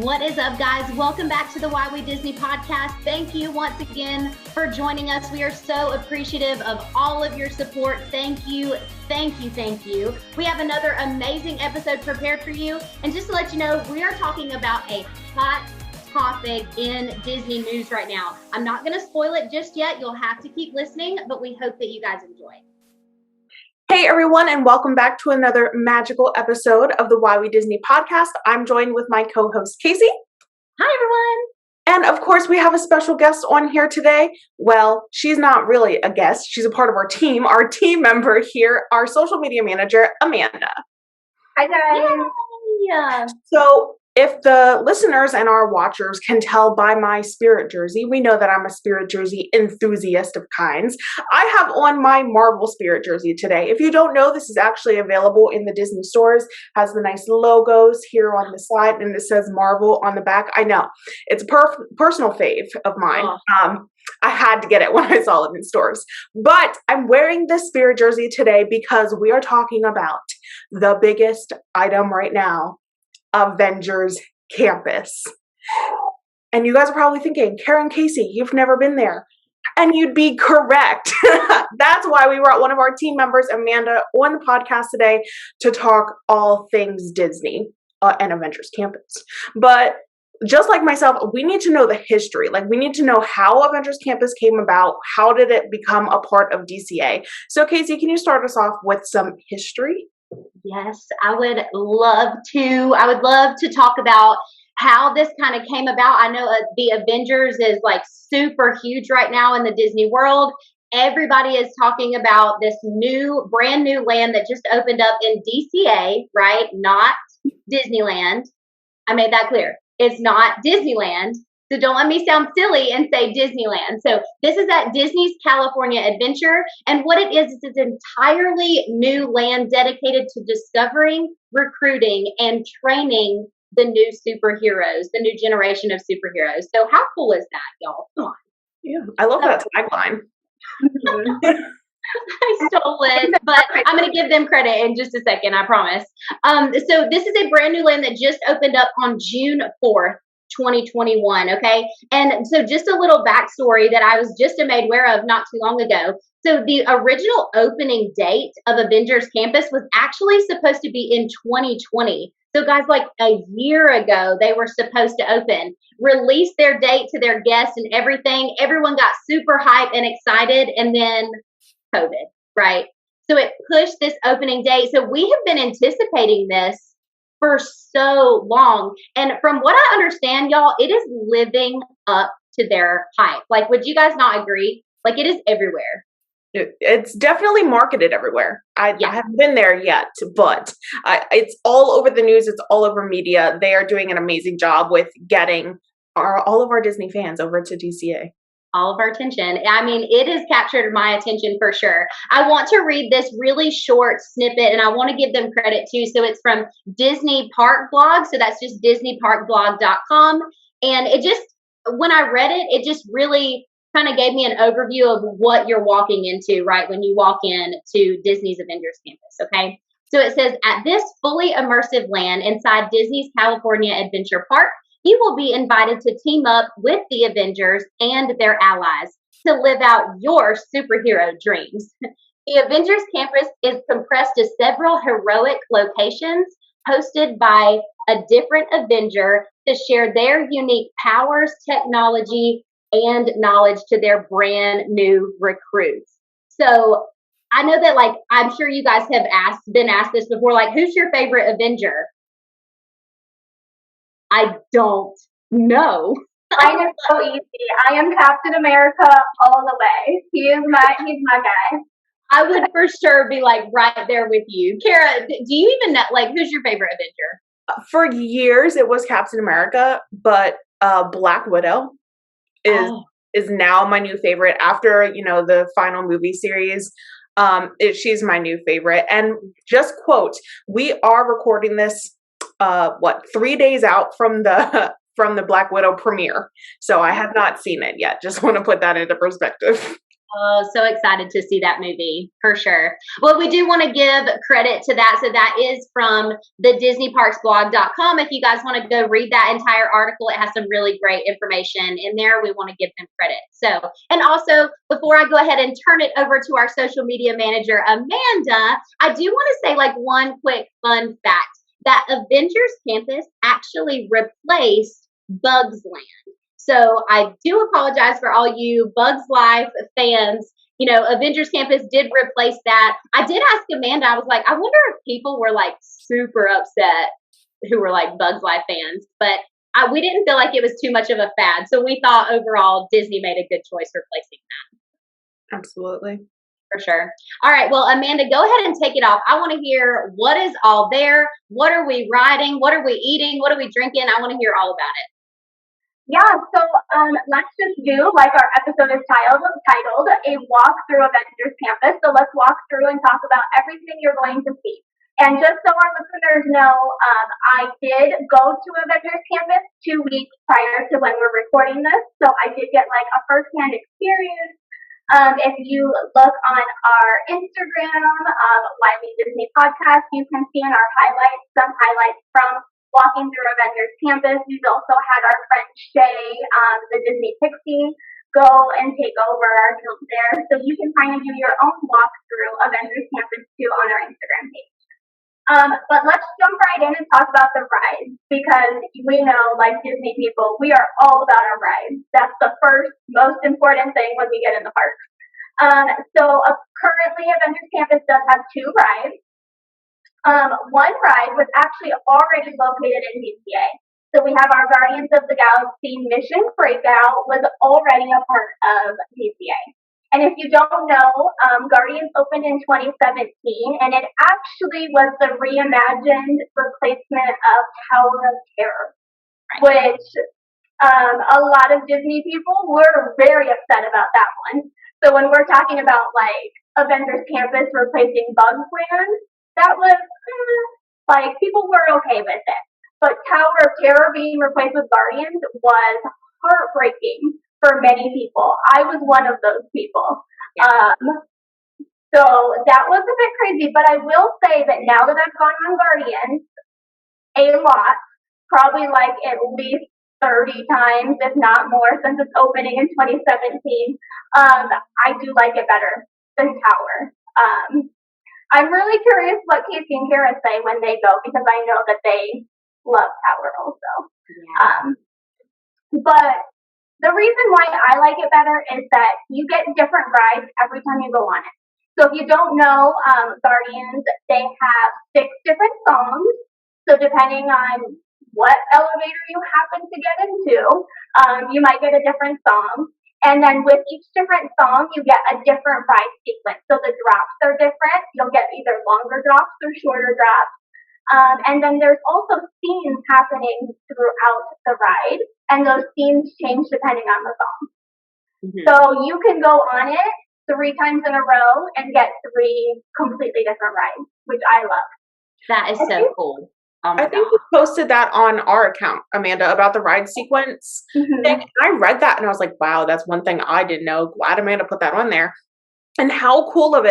What is up, guys? Welcome back to the Why We Disney podcast. Thank you once again for joining us. We are so appreciative of all of your support. Thank you. Thank you. Thank you. We have another amazing episode prepared for you. And just to let you know, we are talking about a hot topic in Disney news right now. I'm not going to spoil it just yet. You'll have to keep listening, but we hope that you guys enjoy. Hey everyone, and welcome back to another magical episode of the Why We Disney podcast. I'm joined with my co-host Kaycee. Hi everyone. And of course, we have a special guest on here today. Well, she's not really a guest. She's a part of our team member here, our social media manager, Amanda. Hi guys. Yay! So if the listeners and our watchers can tell by my Spirit jersey, we know that I'm a Spirit jersey enthusiast of kinds. I have on my Marvel Spirit jersey today. If you don't know, this is actually available in the Disney stores. Has the nice logos here on the side, and it says Marvel on the back. I know. It's a personal fave of mine. Oh. I had to get it when I saw it in stores. But I'm wearing this Spirit jersey today because we are talking about the biggest item right now, Avengers Campus. And you guys are probably thinking, Karen, Kaycee, you've never been there. And you'd be correct. That's why we brought one of our team members, Amanda, on the podcast today to talk all things Disney and Avengers Campus. But just like myself, we need to know the history. Like, we need to know how Avengers Campus came about. How did it become a part of DCA? So, Kaycee, can you start us off with some history? Yes, I would love to talk about how this kind of came about. I know the Avengers is like super huge right now in the Disney world. Everybody is talking about this brand new land that just opened up in DCA, right? Not Disneyland. I made that clear. It's not Disneyland. So don't let me sound silly and say Disneyland. So this is at Disney's California Adventure. And what it is an entirely new land dedicated to discovering, recruiting, and training the new superheroes, the new generation of superheroes. So how cool is that, y'all? Come on. Yeah, I love that tagline. I stole it, but I'm going to give them credit in just a second, I promise. So this is a brand new land that just opened up on June 4th. 2021. Okay. And so just a little backstory that I was just made aware of not too long ago. So the original opening date of Avengers Campus was actually supposed to be in 2020. So guys, like a year ago, they were supposed to open, release their date to their guests and everything. Everyone got super hyped and excited, and then COVID, right? So it pushed this opening date. So we have been anticipating this for so long. And from what I understand, y'all, it is living up to their hype. Like, would you guys not agree? Like, it is everywhere. It's definitely marketed everywhere. I haven't been there yet, but it's all over the news. It's all over media. They are doing an amazing job with getting all of our Disney fans over to DCA. All of our attention. I mean, it has captured my attention for sure. I want to read this really short snippet, and I want to give them credit too. So it's from Disney Park Blog. So that's just disneyparkblog.com. And it just, when I read it, it just really kind of gave me an overview of what you're walking into, right, when you walk in to Disney's Avengers Campus, okay? So it says, at this fully immersive land inside Disney's California Adventure Park, you will be invited to team up with the Avengers and their allies to live out your superhero dreams. The Avengers Campus is compressed to several heroic locations hosted by a different Avenger to share their unique powers, technology, and knowledge to their brand new recruits. So I know that, like, I'm sure you guys have been asked this before, like, who's your favorite Avenger? I don't know. Mine is so easy. I am Captain America all the way. He's my guy. I would for sure be like right there with you. Kara, do you even know, like, who's your favorite Avenger? For years, it was Captain America, but Black Widow is now my new favorite after, the final movie series. She's my new favorite. And just quote, we are recording this 3 days out from the Black Widow premiere. So I have not seen it yet. Just want to put that into perspective. Oh, so excited to see that movie for sure. Well, we do want to give credit to that. So that is from the DisneyParksBlog.com. If you guys want to go read that entire article, it has some really great information in there. We want to give them credit. So, and also before I go ahead and turn it over to our social media manager, Amanda, I do want to say like one quick fun fact that Avengers Campus actually replaced Bugs Land. So I do apologize for all you Bugs Life fans. You know, Avengers Campus did replace that. I did ask Amanda, I was like, I wonder if people were like super upset who were like Bugs Life fans, but we didn't feel like it was too much of a fad. So we thought overall Disney made a good choice replacing that. Absolutely. For sure. All right. Well, Amanda, go ahead and take it off. I want to hear what is all there. What are we riding? What are we eating? What are we drinking? I want to hear all about it. Yeah, so let's just do, like our episode is titled, A Walk Through Avengers Campus. So let's walk through and talk about everything you're going to see. And just so our listeners know, I did go to Avengers Campus 2 weeks prior to when we're recording this. So I did get like a firsthand experience. If you look on our Instagram, Lively Disney Podcast, you can see in our highlights, some highlights from walking through Avengers Campus. We've also had our friend Shay, the Disney Pixie, go and take over our account there. So you can kind of do your own walk through Avengers Campus too on our Instagram page. But let's jump right in and talk about the rides, because we know, like Disney people, we are all about our rides. That's the first most important thing when we get in the park. Currently Avengers Campus does have 2 rides. One ride was actually already located in DCA. So we have our Guardians of the Galaxy Mission Breakout was already a part of DCA. And if you don't know, Guardians opened in 2017, and it actually was the reimagined replacement of Tower of Terror, which a lot of Disney people were very upset about that one. So when we're talking about like Avengers Campus replacing Bugs Land, that was, like, people were okay with it. But Tower of Terror being replaced with Guardians was heartbreaking for many people. I was one of those people. So that was a bit crazy. But I will say that now that I've gone on Guardians a lot, probably like at least 30 times, if not more, since its opening in 2017, I do like it better than Tower. I'm really curious what Kaycee and Kara say when they go, because I know that they love Tower also. Yeah. But the reason why I like it better is that you get different rides every time you go on it. So if you don't know, Guardians, they have 6 different songs. So depending on what elevator you happen to get into, you might get a different song. And then with each different song, you get a different ride sequence. So the drops are different. You'll get either longer drops or shorter drops. And then there's also scenes happening throughout the ride. And those scenes change depending on the song. Mm-hmm. So you can go on it 3 times in a row and get 3 completely different rides, which I love. That is so cool. I think you posted that on our account, Amanda, about the ride sequence. Mm-hmm. And I read that and I was like, wow, that's one thing I didn't know. Glad Amanda put that on there. And how cool of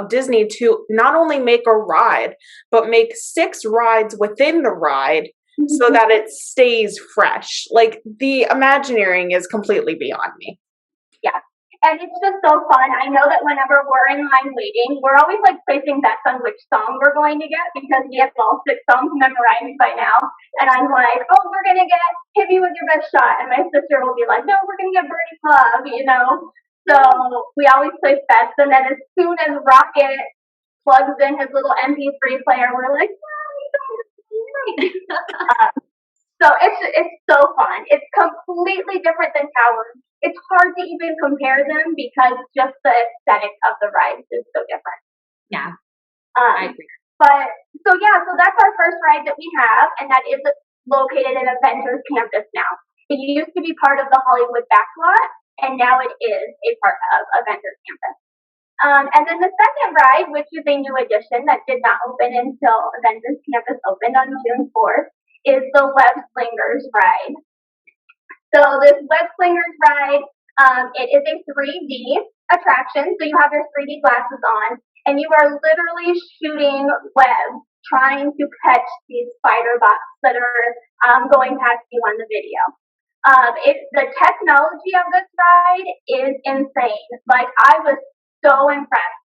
Disney to not only make a ride, but make 6 rides within the ride, mm-hmm. so that it stays fresh. Like, the Imagineering is completely beyond me. Yeah. And it's just so fun. I know that whenever we're in line waiting, we're always like placing bets on which song we're going to get, because we have all 6 songs memorized by now. And I'm like, oh, we're going to get Hit Me With Your Best Shot. And my sister will be like, no, we're going to get Birdie's Love, you know. So we always place bets. And then as soon as Rocket plugs in his little MP3 player, we're like, so it's so fun. It's completely different than Tower. It's hard to even compare them because just the aesthetic of the rides is so different. Yeah. I agree. So that's our first ride that we have, and that is located in Avengers Campus now. It used to be part of the Hollywood backlot, and now it is a part of Avengers Campus. And then the second ride, which is a new addition that did not open until Avengers Campus opened on June 4th, is the WebClingers ride. So this WebClingers ride, it is a 3D attraction. So you have your 3D glasses on, and you are literally shooting webs, trying to catch these spider bots that are going past you on the video. The technology of this ride is insane. Like, I was so impressed.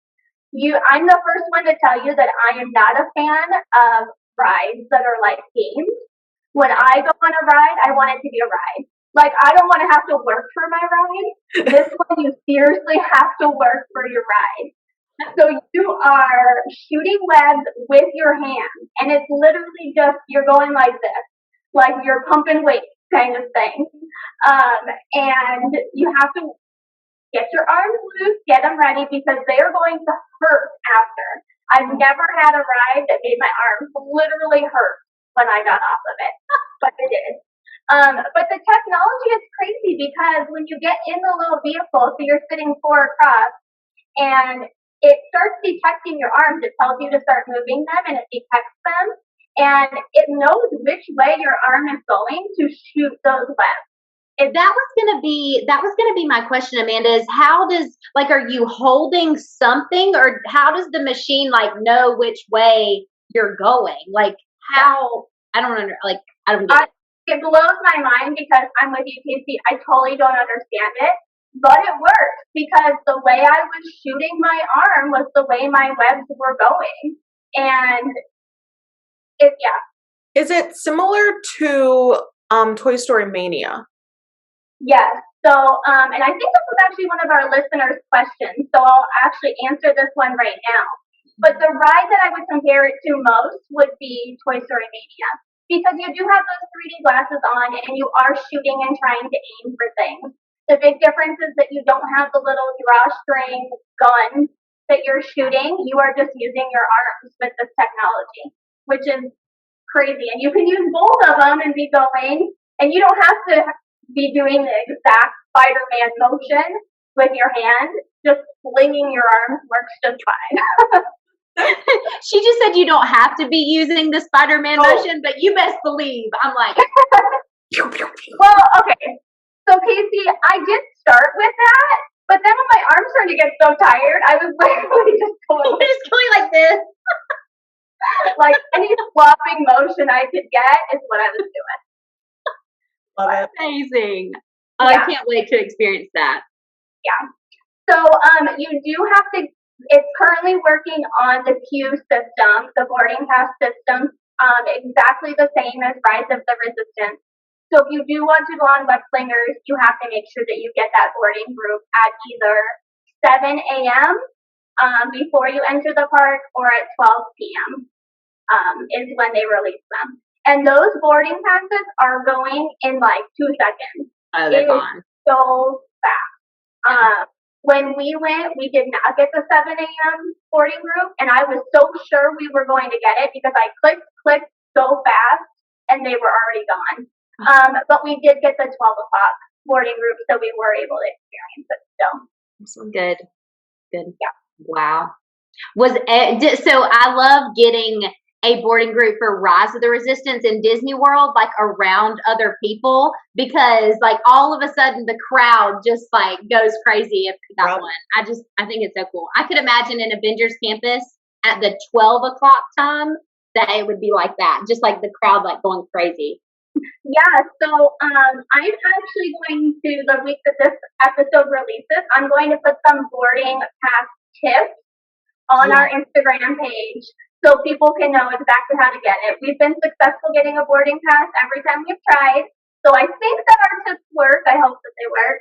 I'm the first one to tell you that I am not a fan of rides that are like games. When I go on a ride, I want it to be a ride. Like, I don't want to have to work for my ride. This one, you seriously have to work for your ride. So you are shooting webs with your hands, and it's literally just, you're going like this, like you're pumping weights kind of thing. And you have to get your arms loose, get them ready, because they are going to hurt after. I've never had a ride that made my arms literally hurt when I got off of it, but I did. But the technology is crazy, because when you get in the little vehicle, so you're sitting 4 across, and it starts detecting your arms. It tells you to start moving them, and it detects them, and it knows which way your arm is going to shoot those webs. That was gonna be my question, Amanda, is how does, like, are you holding something, or how does the machine like know which way you're going? Like, how, I don't get it. It blows my mind, because I'm with you, Kaycee. I totally don't understand it, but it works, because the way I was shooting my arm was the way my webs were going. And Is it similar to Toy Story Mania? Yes. So, and I think this was actually one of our listeners' questions, so I'll actually answer this one right now. But the ride that I would compare it to most would be Toy Story Mania, because you do have those 3D glasses on, and you are shooting and trying to aim for things. The big difference is that you don't have the little drawstring gun that you're shooting. You are just using your arms with this technology, which is crazy. And you can use both of them and be going, and you don't have to be doing the exact SpiderMan motion with your hand. Just flinging your arms works just fine. She just said you don't have to be using the SpiderMan motion, but you best believe I'm like. Well, okay. So, Kaycee, I did start with that, but then when my arms started to get so tired, I was literally just going like this. Like, any flopping motion I could get is what I was doing. Love it. Amazing. Yeah. I can't wait to experience that. Yeah. So, you do have to, it's currently working on the queue system, the boarding pass system, exactly the same as Rise of the Resistance. So if you do want to go on WebClingers, you have to make sure that you get that boarding group at either 7 a.m. Before you enter the park, or at 12 p.m. Is when they release them. And those boarding passes are going in like 2 seconds. Oh, they're gone. So fast. When we went, we did not get the 7 a.m. boarding group, and I was so sure we were going to get it, because I clicked so fast, and they were already gone. But we did get the 12 o'clock boarding group, so we were able to experience it still. Good. Yeah. Wow. So I love getting a boarding group for Rise of the Resistance in Disney World, like around other people, because like all of a sudden the crowd just like goes crazy if that one. I think it's so cool. I could imagine in Avengers Campus at the 12 o'clock time that it would be like that, just like the crowd like going crazy. Yeah, so I'm actually going to, the week that this episode releases, I'm going to put some boarding pass tips on our Instagram page, so people can know exactly how to get it. We've been successful getting a boarding pass every time we've tried, so I think that our tips work. I hope that they work.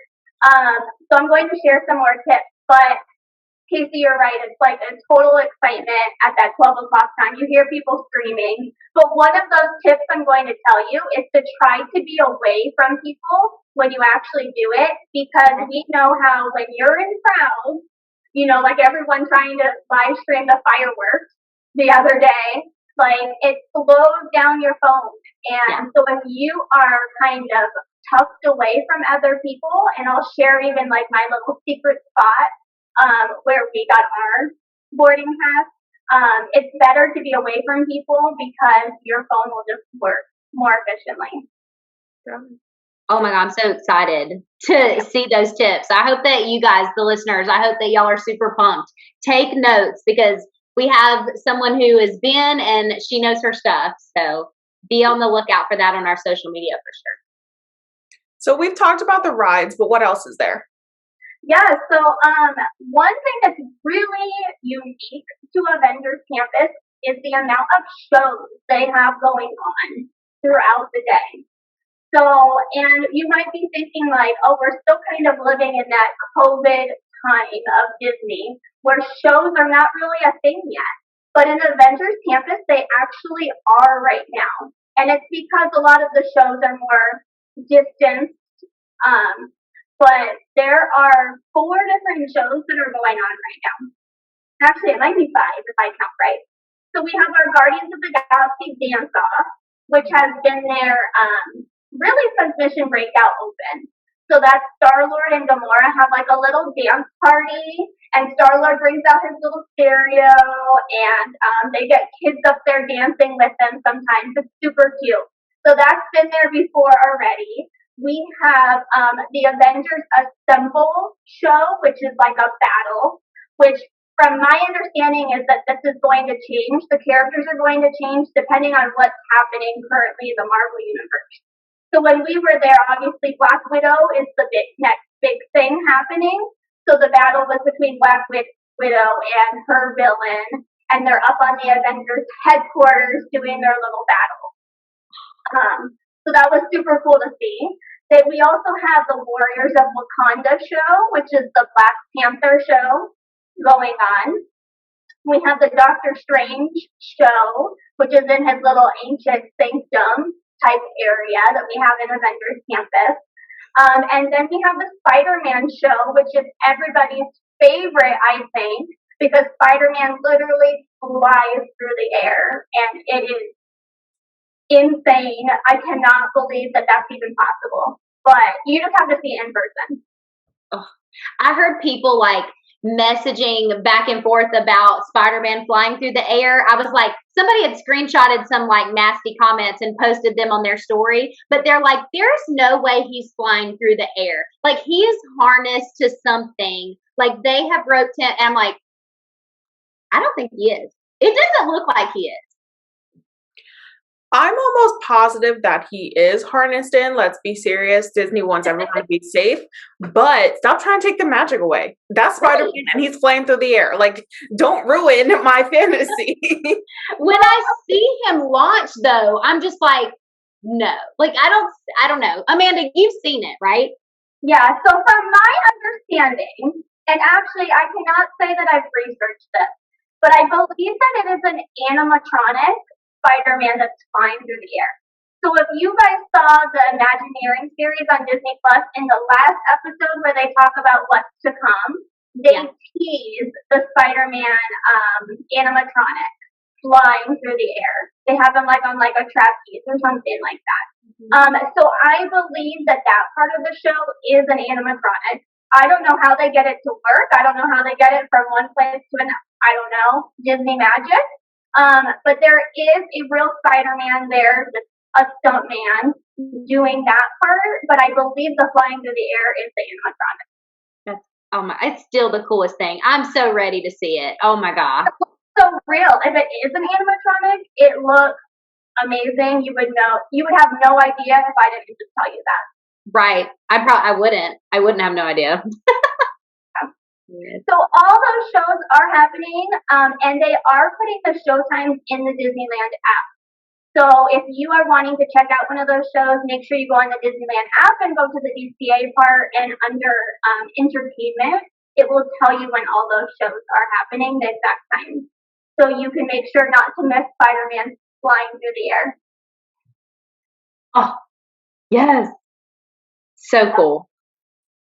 So I'm going to share some more tips, but Kaycee, you're right. It's like a total excitement at that 12 o'clock time. You hear people screaming. But one of those tips I'm going to tell you is to try to be away from people when you actually do it, because we know how when you're in crowds, you know, like everyone trying to live stream the fireworks the other day, like it slows down your phone. And so if you are kind of tucked away from other people, and I'll share even like my little secret spot where we got our boarding pass, it's better to be away from people, because your phone will just work more efficiently. Oh my God, I'm so excited to see those tips. I hope that you guys, the listeners, I hope that y'all are super pumped. Take notes because we have someone who has been and she knows her stuff. So be on the lookout for that on our social media for sure. So we've talked about the rides, but what else is there? Yeah, so one thing that's really unique to Avengers Campus is the amount of shows they have going on throughout the day. So, and you might be thinking like, oh, we're still kind of living in that COVID time of Disney where shows are not really a thing yet. But in Avengers Campus, they actually are right now. And it's because a lot of the shows are more distanced. But there are 4 different shows that are going on right now. Actually, it might be 5 if I count right. So we have our Guardians of the Galaxy dance-off, which has been there really since Mission Breakout opened. So that's Star-Lord and Gamora have like a little dance party, and Star-Lord brings out his little stereo, and they get kids up there dancing with them sometimes. It's super cute. So that's been there before already. We have the Avengers Assemble show, which is like a battle, which from my understanding is that this is going to change. The characters are going to change depending on what's happening currently in the Marvel Universe. So when we were there, obviously Black Widow is the next big thing happening. So the battle was between Black Widow and her villain, and they're up on the Avengers headquarters doing their little battle. So that was super cool to see. That we also have the Warriors of Wakanda show, which is the Black Panther show going on. We have the Doctor Strange show, which is in his little ancient sanctum type area that we have in Avengers Campus. And then we have the SpiderMan show, which is everybody's favorite, I think, because Spider-Man literally flies through the air, and it is insane. I cannot believe that that's even possible, but you just have to see it in person. Oh, I heard people like messaging back and forth about Spider-Man flying through the air. I was like, somebody had screenshotted some like nasty comments and posted them on their story, but they're like, there's no way he's flying through the air. Like he is harnessed to something. Like they have roped him. And I'm like, I don't think he is. It doesn't look like he is. I'm almost positive that he is harnessed in. Let's be serious. Disney wants everyone to be safe, but stop trying to take the magic away. That's Spider-Man and he's flying through the air. Like, don't ruin my fantasy. When I see him launch though, I'm just like, no. Like, I don't know. Amanda, you've seen it, right? Yeah. So from my understanding, and actually I cannot say that I've researched this, but I believe that it is an animatronic Spider-Man that's flying through the air. So if you guys saw the Imagineering series on Disney Plus, in the last episode where they talk about what's to come, they tease the Spider-Man animatronic flying through the air. They have him like on like a trapeze or something like that. So I believe that part of the show is an animatronic. I don't know how they get it to work. I don't know how they get it from one place to another. I don't know. Disney magic. But there is a real Spider-Man there, a stuntman doing that part, but I believe the flying through the air is the animatronic. It's still the coolest thing. I'm so ready to see it. Oh my God. It looks so real. If it is an animatronic, it looks amazing. You would have no idea if I didn't just tell you that. Right. I wouldn't have no idea. So all those shows are happening, and they are putting the show times in the Disneyland app. So if you are wanting to check out one of those shows, make sure you go on the Disneyland app and go to the DCA part, and under entertainment, it will tell you when all those shows are happening, the exact time. So you can make sure not to miss Spider-Man flying through the air. Oh, yes. So cool.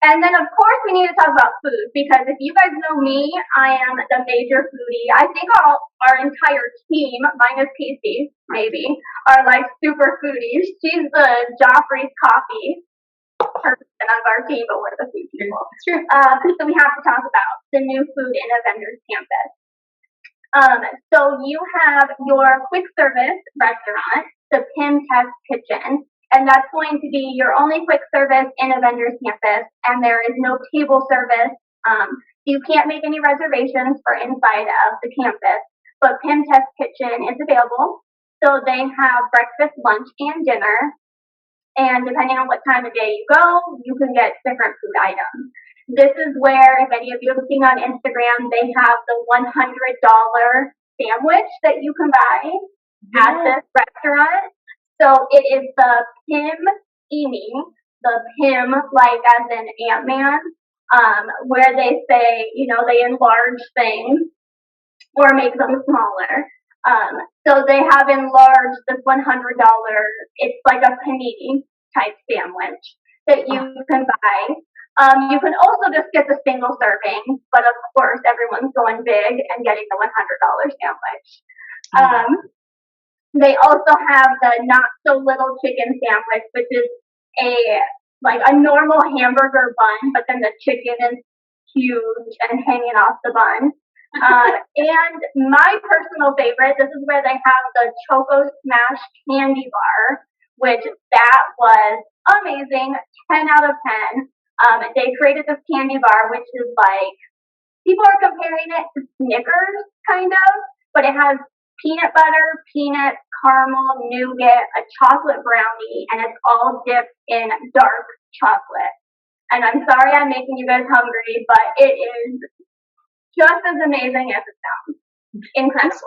And then, of course, we need to talk about food, because if you guys know me, I am the major foodie. I think our entire team, minus Kaycee, maybe, are like super foodies. She's the Joffrey's coffee person of our team, but we're the food people. Sure. So we have to talk about the new food in Avengers Campus. So you have your quick service restaurant, the Pim Test Kitchen, and that's going to be your only quick service in Avengers Campus, and there is no table service. You can't make any reservations for inside of the campus, but Pim Test Kitchen is available. So they have breakfast, lunch, and dinner. And depending on what time of day you go, you can get different food items. This is where, if any of you have seen on Instagram, they have the $100 sandwich that you can buy at this restaurant. So it is the Pim Emi, the Pim like as in Ant-Man, where they say, they enlarge things or make them smaller. So they have enlarged this $100, it's like a panini type sandwich that you can buy. You can also just get the single serving, but of course everyone's going big and getting the $100 sandwich. They also have the not so little chicken sandwich, which is a normal hamburger bun, but then the chicken is huge and hanging off the bun. And my personal favorite, this is where they have the Choco Smash candy bar, which that was amazing, 10 out of 10. They created this candy bar, which is people are comparing it to Snickers, kind of, but it has peanut butter, peanuts, caramel, nougat, a chocolate brownie, and it's all dipped in dark chocolate. And I'm sorry I'm making you guys hungry, but it is just as amazing as it sounds. Incredible.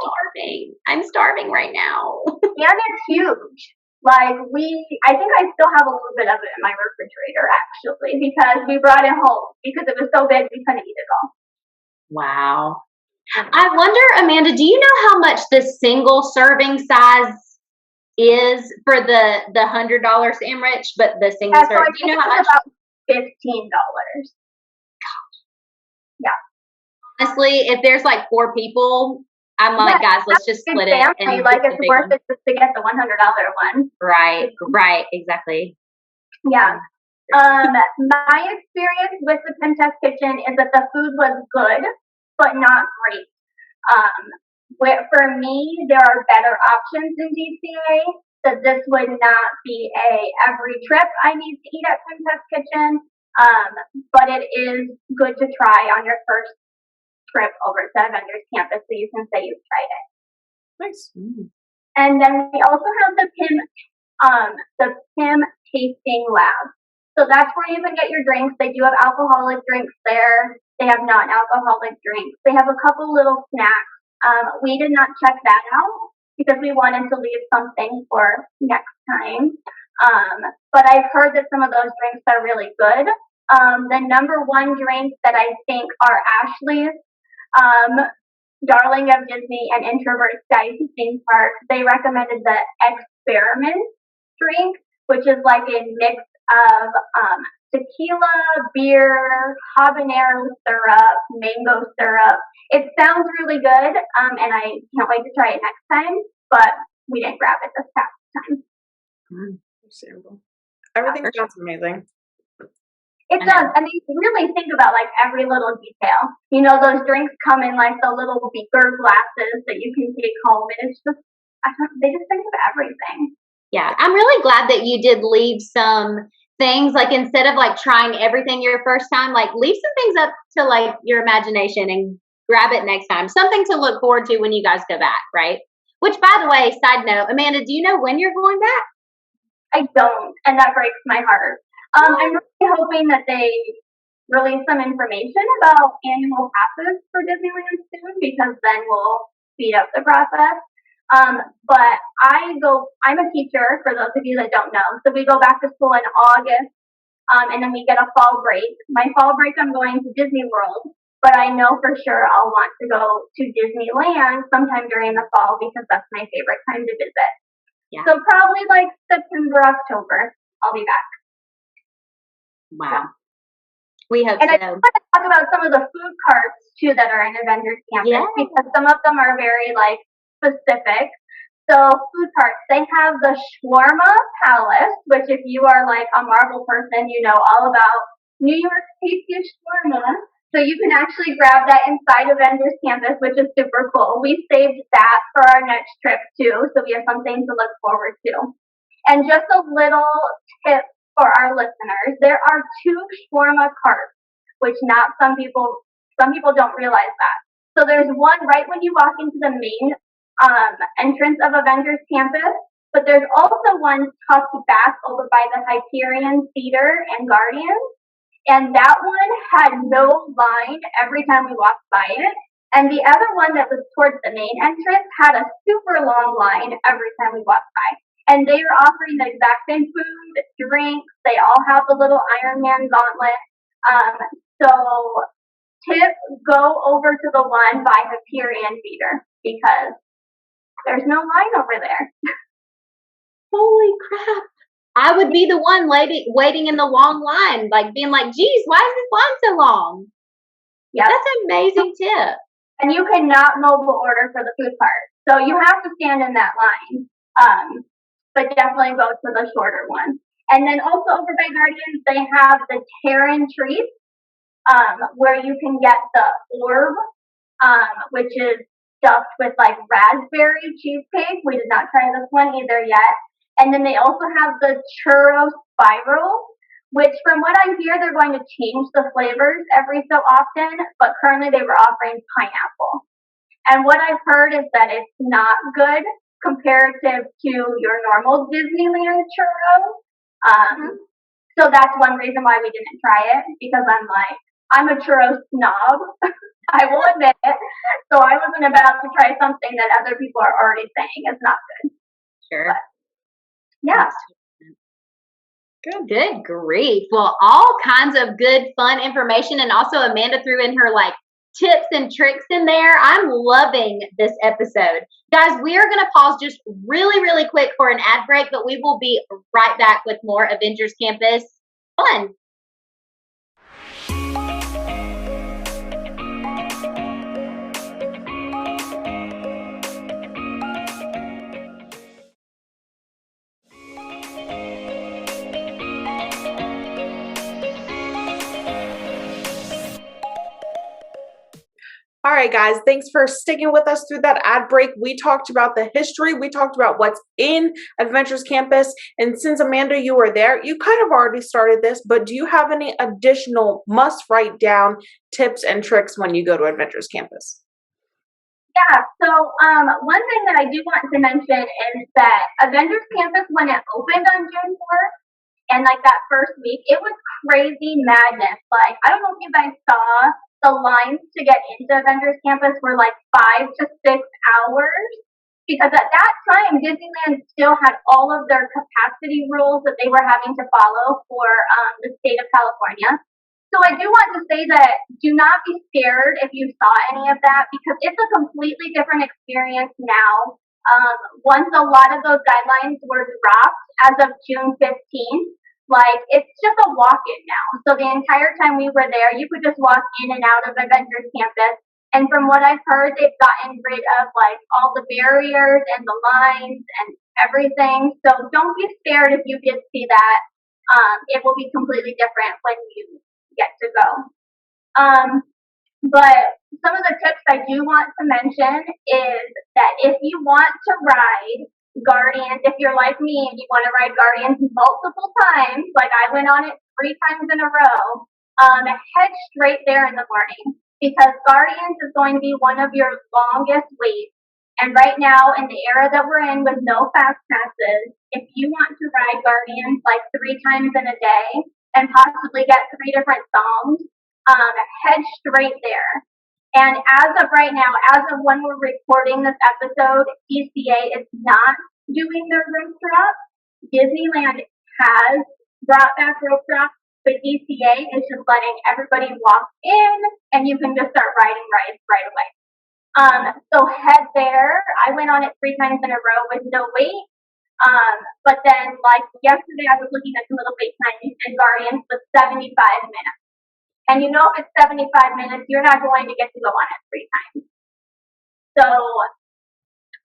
I'm starving right now. And it's huge. I think I still have a little bit of it in my refrigerator, actually, because we brought it home because it was so big we couldn't eat it all. Wow. I wonder, Amanda, do you know how much the single serving size is for the $100 sandwich, but the single serving? Do you know how much? About $15. Yeah. Honestly, if there's 4 people, I'm guys, let's just split it. And it's worth it just to get the $100 one. Right, exactly. Yeah. My experience with the Pim Test Kitchen is that the food was good, but not great. For me, there are better options in DCA, so this would not be every trip I need to eat at Pim Test Kitchen, but it is good to try on your first trip over to Avengers Campus, so you can say you've tried it. Nice. And then we also have the Pim Tasting Lab. So that's where you can get your drinks. They do have alcoholic drinks there. They have non-alcoholic drinks. They have a couple little snacks. We did not check that out because we wanted to leave something for next time. But I've heard that some of those drinks are really good. The number one drink that I think are Ashley's, Darling of Disney and Introvert Guide to Theme Park, they recommended the Experiment drink, which is like a mix of tequila, beer, habanero syrup, mango syrup. It sounds really good, and I can't wait to try it next time, but we didn't grab it this past time. Understandable. Everything sounds amazing. It does. I mean, really think about every little detail. Those drinks come in the little beaker glasses that you can take home, and it's just, they just think of everything. Yeah, I'm really glad that you did leave some things, instead of trying everything your first time, leave some things up to your imagination and grab it next time. Something to look forward to when you guys go back, right? Which, by the way, side note, Amanda, do you know when you're going back? I don't, and that breaks my heart. I'm really hoping that they release some information about annual passes for Disneyland soon, because then we'll speed up the process. But I'm a teacher, for those of you that don't know. So we go back to school in August, and then we get a fall break. My fall break, I'm going to Disney World, but I know for sure I'll want to go to Disneyland sometime during the fall because that's my favorite time to visit. Yeah. So probably September, October, I'll be back. Wow. We hope and so. I want to talk about some of the food carts too that are in Avengers Campus, because some of them are very specific. So food carts, they have the Shawarma Palace, which if you are a Marvel person, you know all about New York's tastiest shawarma. So you can actually grab that inside Avengers Campus, which is super cool. We saved that for our next trip too, so we have something to look forward to. And just a little tip for our listeners, there are 2 shawarma carts, which not some people don't realize that. So there's one right when you walk into the main entrance of Avengers Campus, but there's also one tucked back over by the Hyperion Theater and Guardians. And that one had no line every time we walked by it. And the other one that was towards the main entrance had a super long line every time we walked by. And they are offering the exact same food, drinks. They all have the little Iron Man gauntlet. So tip, go over to the one by Hyperion Theater because there's no line over there. Holy crap. I would be the one waiting in the long line, like being like, geez, why is this line so long? Yeah. That's an amazing tip. And you cannot mobile order for the food part. So you have to stand in that line. But definitely go to the shorter one. And then also over by Guardians, they have the Terran treats, where you can get the orb, which is stuffed with like raspberry cheesecake. We did not try this one either yet. And then they also have the churro spiral, which from what I hear, they're going to change the flavors every so often, but currently they were offering pineapple. And what I've heard is that it's not good comparative to your normal Disneyland churro. So that's one reason why we didn't try it, because I'm a churro snob. I will admit it. So I wasn't about to try something that other people are already saying is not good. Sure. But, yeah. Good grief. Well, all kinds of good, fun information. And also Amanda threw in her like tips and tricks in there. I'm loving this episode. Guys, we are going to pause just really, really quick for an ad break, but we will be right back with more Avengers Campus fun. All right, guys, thanks for sticking with us through that ad break. We talked about the history. We talked about what's in Avengers Campus. And since Amanda, you were there, you kind of already started this, but do you have any additional must write down tips and tricks when you go to Avengers Campus? Yeah, so one thing that I do want to mention is that Avengers Campus, when it opened on June 4th, and like that first week, it was crazy madness. Like, I don't know if you guys saw the lines to get into Avengers Campus were like 5 to 6 hours, because at that time, Disneyland still had all of their capacity rules that they were having to follow for the state of California. So I do want to say that do not be scared if you saw any of that, because it's a completely different experience now. Once a lot of those guidelines were dropped as of June 15th, like, it's just a walk-in now. So the entire time we were there, you could just walk in and out of Avengers Campus. And from what I've heard, they've gotten rid of, like, all the barriers and the lines and everything. So don't be scared if you did see that. It will be completely different when you get to go. But some of the tips I do want to mention is that if you want to ride Guardians, if you're like me and you want to ride Guardians multiple times, like I went on it 3 times in a row, head straight there in the morning, because Guardians is going to be one of your longest waits. And right now, in the era that we're in with no fast passes, if you want to ride Guardians like 3 times in a day and possibly get 3 different songs, head straight there. And as of right now, as of when we're recording this episode, DCA is not doing their rope drop. Disneyland has brought back rope drop, but DCA is just letting everybody walk in, and you can just start riding rides right away. So head there. I went on it 3 times in a row with no wait. But then, like yesterday, I was looking at some little wait times, and Guardians was 75 minutes. And you know, if it's 75 minutes, you're not going to get to go on it 3 times. So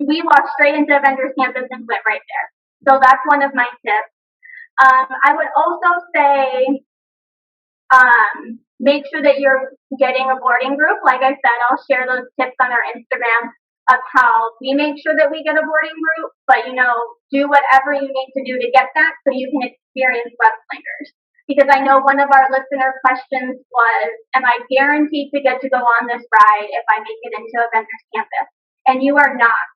we walked straight into Avengers Campus and went right there. So that's one of my tips. I would also say make sure that you're getting a boarding group. Like I said, I'll share those tips on our Instagram. of how we make sure that we get a boarding route, but do whatever you need to do to get that so you can experience WebClingers. Because I know one of our listener questions was, am I guaranteed to get to go on this ride if I make it into Avengers Campus? And you are not.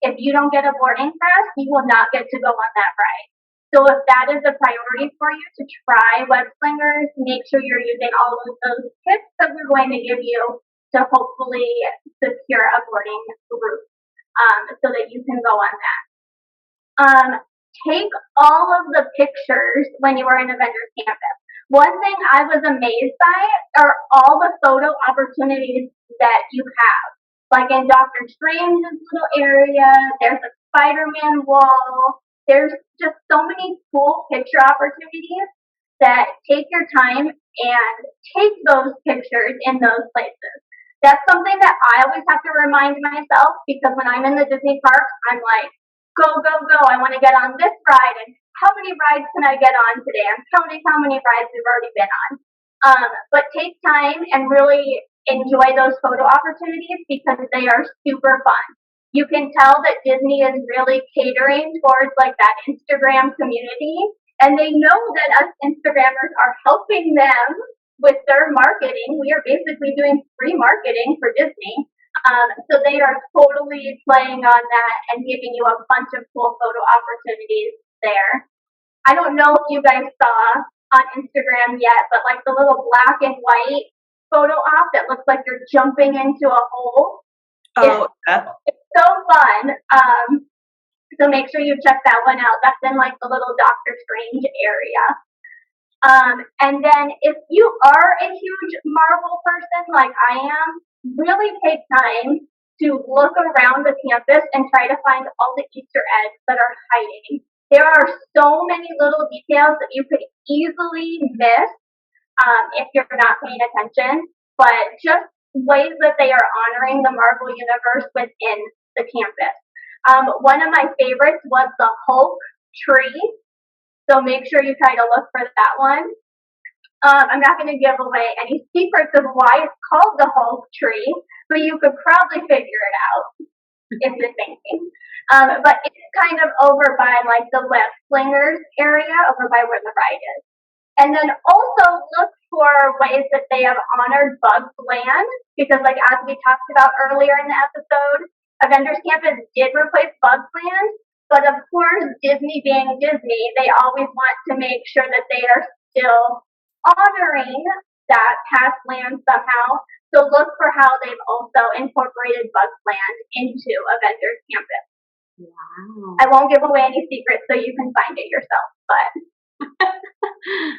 If you don't get a boarding pass, you will not get to go on that ride. So if that is a priority for you to try WebClingers, make sure you're using all of those tips that we're going to give you to hopefully secure a boarding route so that you can go on that. Take all of the pictures when you are in Avengers Campus. One thing I was amazed by are all the photo opportunities that you have. Like in Doctor Strange's little area, there's a Spider-Man wall. There's just so many cool picture opportunities that take your time and take those pictures in those places. That's something that I always have to remind myself, because when I'm in the Disney parks, I'm like, go, go, go. I want to get on this ride. And how many rides can I get on today? I'm counting how many rides we've already been on. But take time and really enjoy those photo opportunities because they are super fun. You can tell that Disney is really catering towards like that Instagram community, and they know that us Instagrammers are helping them with their marketing. We are basically doing free marketing for Disney. So they are totally playing on that and giving you a bunch of cool photo opportunities there. I don't know if you guys saw on Instagram yet, but like the little black and white photo op that looks like you're jumping into a hole. Oh, it's so fun. So make sure you check that one out. That's in like the little Doctor Strange area. And then if you are a huge Marvel person like I am, really take time to look around the campus and try to find all the Easter eggs that are hiding. There are so many little details that you could easily miss if you're not paying attention, but just ways that they are honoring the Marvel Universe within the campus. One of my favorites was the Hulk tree, so make sure you try to look for that one. I'm not going to give away any secrets of why it's called the Hulk tree, but you could probably figure it out if you're thinking. But it's kind of over by like the WebClingers area, over by where the ride is. And then also look for ways that they have honored Bugs Land, because like as we talked about earlier in the episode, Avengers Campus did replace Bugs Land, but of course Disney being Disney, they always want to make sure that they are still honoring that past land somehow. So look for how they've also incorporated Bugs Land into Avengers Campus. Wow. I won't give away any secrets so you can find it yourself, but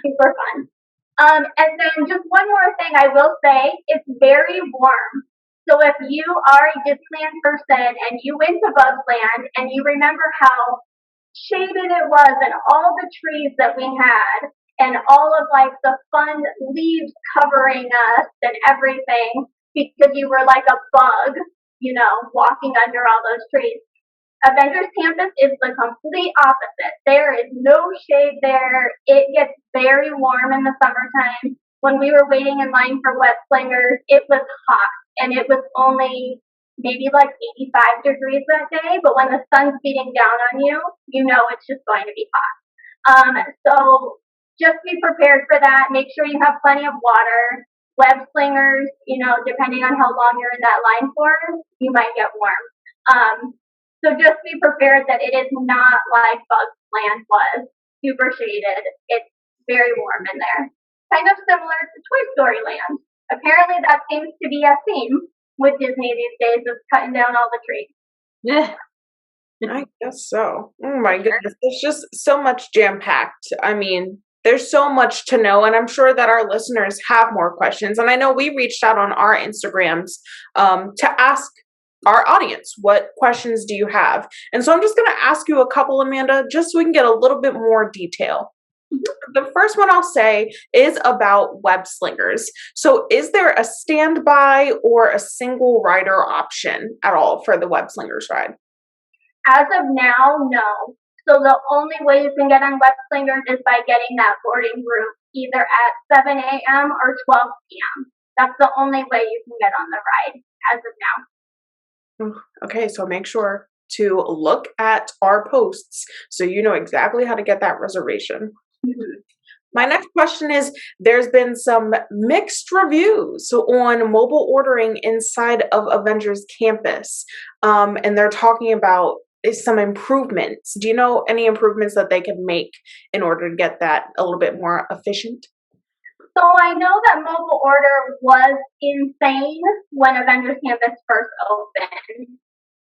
super fun. And then just one more thing I will say, it's very warm. So if you are a Disneyland person and you went to Bugs Land and you remember how shaded it was and all the trees that we had and all of like the fun leaves covering us and everything because you were like a bug, walking under all those trees. Avengers Campus is the complete opposite. There is no shade there. It gets very warm in the summertime. When we were waiting in line for WebClingers, it was hot, and it was only maybe like 85 degrees that day, but when the sun's beating down on you, it's just going to be hot. So just be prepared for that. Make sure you have plenty of water. WebClingers, depending on how long you're in that line for, you might get warm. So just be prepared that it is not like Bugs Land was, super shaded. It's very warm in there. Kind of similar to Toy Story Land. Apparently that seems to be a theme with Disney these days, is cutting down all the trees. Yeah. I guess so. Oh my goodness. There's just so much jam-packed. I mean, there's so much to know, and I'm sure that our listeners have more questions. And I know we reached out on our Instagrams to ask our audience, what questions do you have? And so I'm just going to ask you a couple, Amanda, just so we can get a little bit more detail. The first one I'll say is about WebClingers. So is there a standby or a single rider option at all for the WebClingers ride? As of now, no. So the only way you can get on WebClingers is by getting that boarding route either at 7 a.m. or 12 p.m. That's the only way you can get on the ride as of now. Okay, so make sure to look at our posts so you know exactly how to get that reservation. Mhm. My next question is, there's been some mixed reviews on mobile ordering inside of Avengers Campus, and they're talking about some improvements. Do you know any improvements that they can make in order to get that a little bit more efficient? So I know that mobile order was insane when Avengers Campus first opened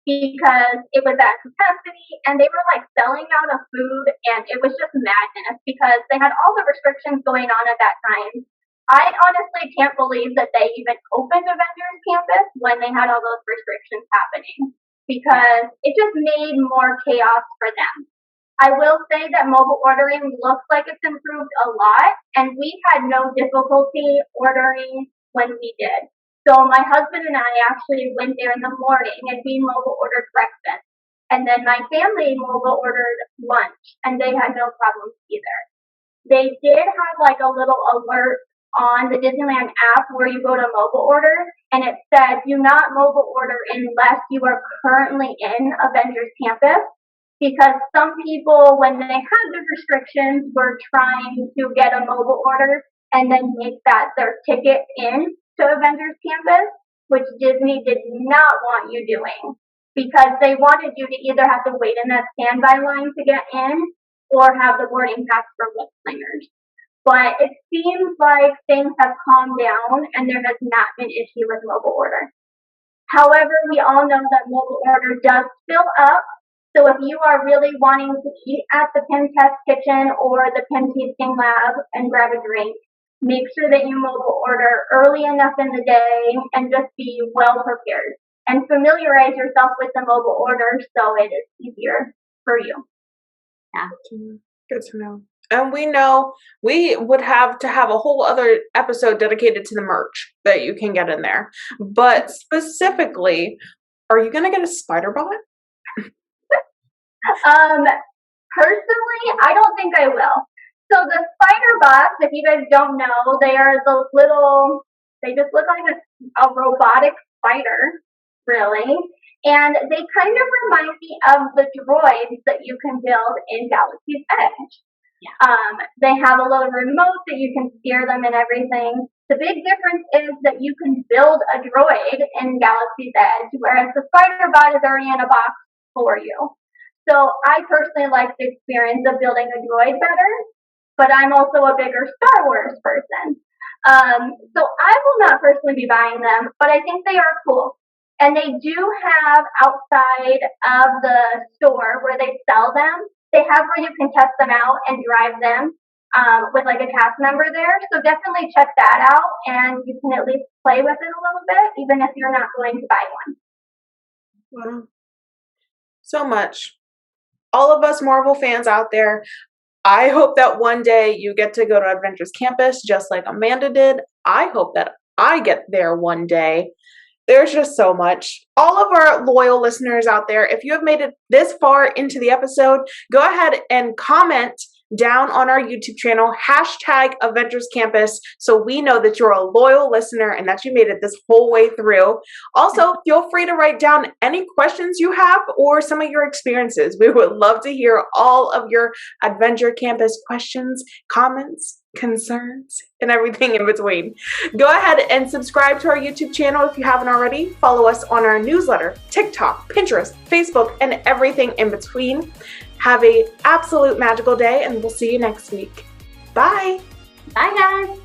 because it was at capacity and they were like selling out of food and it was just madness because they had all the restrictions going on at that time. I honestly can't believe that they even opened Avengers Campus when they had all those restrictions happening because it just made more chaos for them. I will say that mobile ordering looks like it's improved a lot, and we had no difficulty ordering when we did. So my husband and I actually went there in the morning and we mobile ordered breakfast. And then my family mobile ordered lunch and they had no problems either. They did have like a little alert on the Disneyland app where you go to mobile order and it said do not mobile order unless you are currently in Avengers Campus because some people, when they had the restrictions, were trying to get a mobile order and then make that their ticket in to Avengers Campus, which Disney did not want you doing because they wanted you to either have to wait in that standby line to get in or have the boarding pass for WebClingers. But it seems like things have calmed down and there has not been issue with mobile order. However, we all know that mobile order does fill up. So if you are really wanting to eat at the Pim Test Kitchen or the Pim Tasting Lab and grab a drink, make sure that you mobile order early enough in the day and just be well prepared. And familiarize yourself with the mobile order so it is easier for you. Yeah. Good to know. And we know we would have to have a whole other episode dedicated to the merch that you can get in there. But specifically, are you going to get a spider bot? Personally, I don't think I will. So the spider bots, if you guys don't know, they are those little, they just look like a robotic spider, really. And they kind of remind me of the droids that you can build in Galaxy's Edge. Yeah. They have a little remote that you can steer them and everything. The big difference is that you can build a droid in Galaxy's Edge, whereas the spider bot is already in a box for you. So I personally like the experience of building a droid better, but I'm also a bigger Star Wars person. So I will not personally be buying them, but I think they are cool. And they do have outside of the store where they sell them, they have where you can test them out and drive them with like a cast member there. So definitely check that out and you can at least play with it a little bit, even if you're not going to buy one. Wow. So much. All of us Marvel fans out there, I hope that one day you get to go to Avengers Campus just like Amanda did. I hope that I get there one day. There's just so much. All of our loyal listeners out there, if you have made it this far into the episode, go ahead and comment down on our YouTube channel, #Avengers Campus, so we know that you're a loyal listener and that you made it this whole way through. Also, feel free to write down any questions you have or some of your experiences. We would love to hear all of your Avenger Campus questions, comments, concerns, and everything in between. Go ahead and subscribe to our YouTube channel if you haven't already. Follow us on our newsletter, TikTok, Pinterest, Facebook, and everything in between. Have an absolute magical day, and we'll see you next week. Bye. Bye, guys.